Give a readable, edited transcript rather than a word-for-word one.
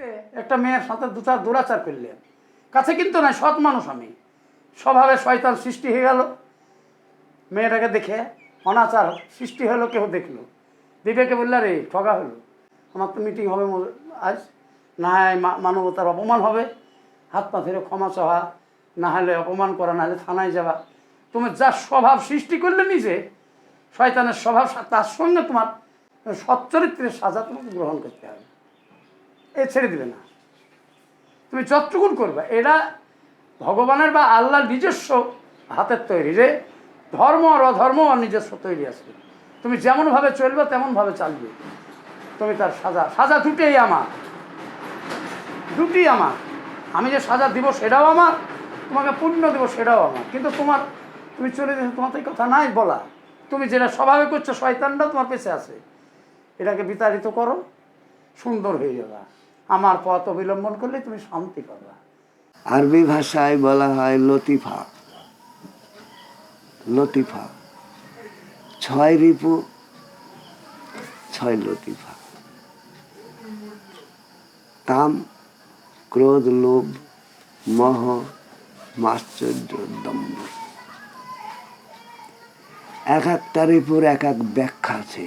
বাড়িতে একটা মেয়ের সাথে দুরাচার করলেন, কাছে কিন্তু না, সৎ মানুষ আমি, স্বভাবে শয়তান সৃষ্টি হয়ে গেল। মেয়েটাকে দেখে অনাচার সৃষ্টি হলো, কেউ দেখলো, বিবেকে বললে রে ঠগা হলো, আমার তো মিটিং হবে আজ, না হয় মানবতার অপমান হবে, হাত পা ধরে ক্ষমা চাওয়া, না হলে অপমান করা, না হলে থানায় যাওয়া। তুমি যা স্বভাব সৃষ্টি করলে নিজে, শয়তানের স্বভাব, তার সঙ্গে তোমার সচ্চরিত্রের সাজা তোমাকে গ্রহণ করতে হবে, এ ছেড়ে দিবে না। তুমি যতটুকুন করবে, এরা ভগবানের বা আল্লাহর নিজস্ব হাতের তৈরি, যে ধর্ম আর অধর্ম আর নিজস্ব তৈরি আছে। তুমি যেমনভাবে চলবে তেমনভাবে চালবে, তুমি তার সাজা দুটোই আমার, দুটি আমার। আমি যে সাজা দিব সেটাও আমার, তোমাকে পুণ্য দেবো সেটাও আমার। কিন্তু তুমি চলে যেতে, তোমার তো এই কথা নাই বলা। তুমি যেটা স্বভাবে করছো, শয়তানটাও তোমার পেছে আছে, এটাকে বিতাড়িত করো, সুন্দর হয়ে যাবা। আমার পথ অবলম্বন করলে তুমি শান্তি পাবা। আরবি ভাষায় বলা হয় লতিফা। লতিফা 6 রিপু 6 লতিফা। কাম, ক্রোধ, লোভ, মোহ, মাশ্চর্য, দম্ভ, এক একটা রিপুর এক এক ব্যাখ্যা আছে।